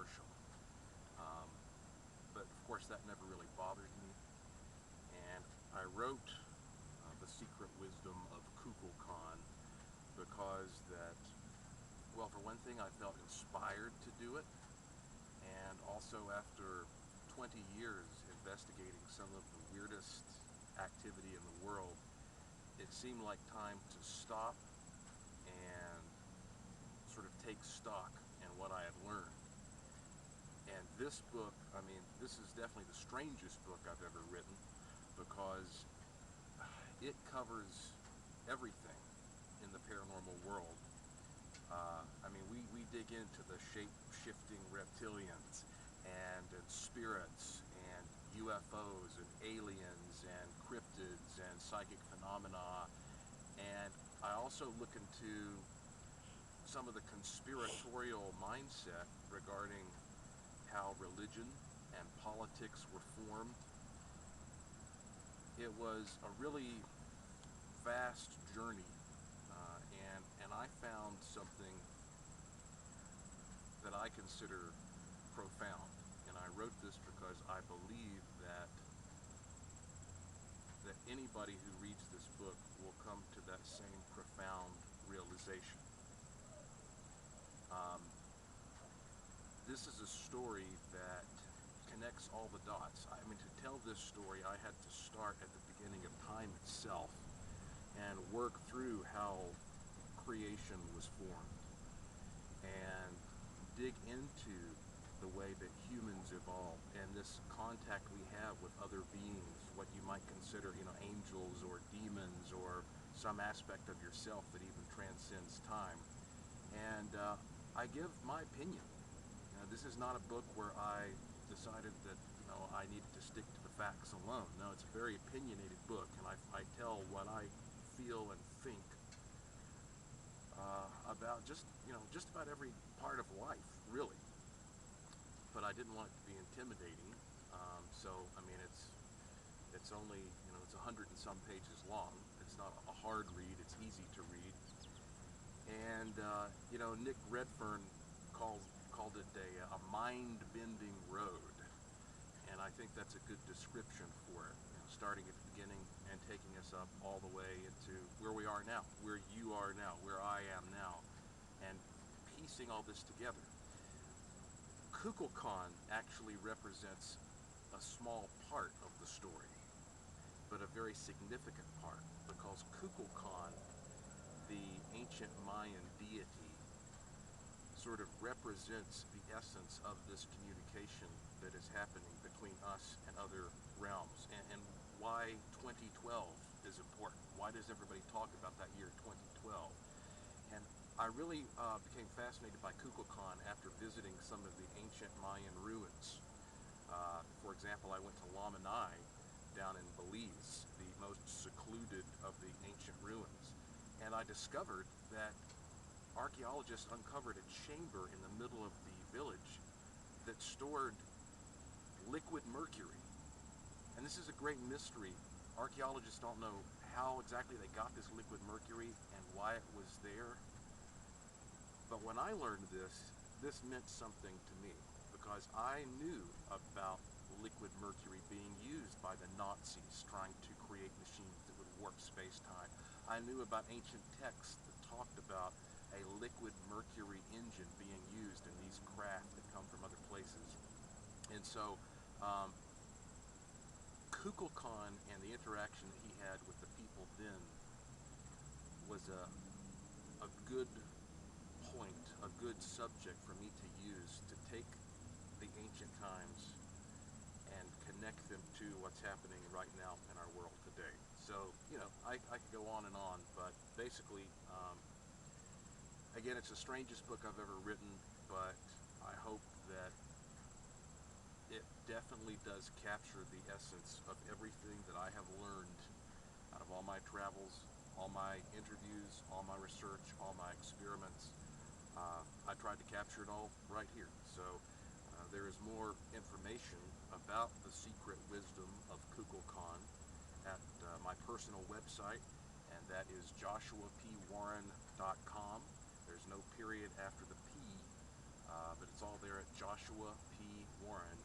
controversial. Um, but of course that never really bothered me. And I wrote The Secret Wisdom of Kukulkan because that, well, for one thing, I felt inspired to do it. And also after 20 years investigating some of the weirdest activity in the world, it seemed like time to stop and sort of take stock in what I had learned. And this book, I mean, this is definitely the strangest book I've ever written because it covers everything in the paranormal world. I mean, we dig into the shape-shifting reptilians and spirits and UFOs and aliens and cryptids and psychic phenomena. And I also look into some of the conspiratorial mindset regarding how religion and politics were formed. It was a really vast journey, and I found something that I consider profound. And I wrote this because I believe that anybody who reads this book will come to that same profound realization. Um, this is a story that connects all the dots. I mean, to tell this story, I had to start at the beginning of time itself and work through how creation was formed and dig into the way that humans evolved and this contact we have with other beings, what you might consider, angels or demons or some aspect of yourself that even transcends time. And I give my opinion. This is not a book where I decided that I needed to stick to the facts alone. No, it's a very opinionated book, and I tell what I feel and think about just about every part of life, really. But I didn't want it to be intimidating, so I mean it's only it's 100 and some pages long. It's not a hard read. It's easy to read. And Nick Redfern called it a mind-bending road, and I think that's a good description for it. Starting at the beginning and taking us up all the way into where we are now, where you are now, where I am now, and piecing all this together. Kukulkan actually represents a small part of the story, but a very significant part, because Kukulkan, the ancient Mayan deity, sort of represents the essence of this communication that is happening between us and other realms, and why 2012 is important. Why does everybody talk about that year 2012? And I really became fascinated by Kukulkan after visiting some of the ancient Mayan ruins. For example, I went to Lamanai down in Belize, the most secluded of the ancient ruins, and I discovered that archaeologists uncovered a chamber in the middle of the village that stored liquid mercury. And this is a great mystery. Archaeologists don't know how exactly they got this liquid mercury and why it was there. But when I learned this meant something to me, because I knew about liquid mercury being used by the Nazis trying to create machines that would warp space-time. I knew about ancient texts that talked about a liquid mercury engine being used in these craft that come from other places. And so Kukulkan and the interaction that he had with the people then was a good point, a good subject for me to use to take the ancient times and connect them to what's happening right now in our world today. So, I could go on and on, but basically, again, it's the strangest book I've ever written, but I hope that it definitely does capture the essence of everything that I have learned out of all my travels, all my interviews, all my research, all my experiments. I tried to capture it all right here. So there is more information about the secret wisdom of Kukulkan at my personal website, and that is joshuapwarren.com. There's no period after the P, but it's all there at joshuapwarren.com. Sonoran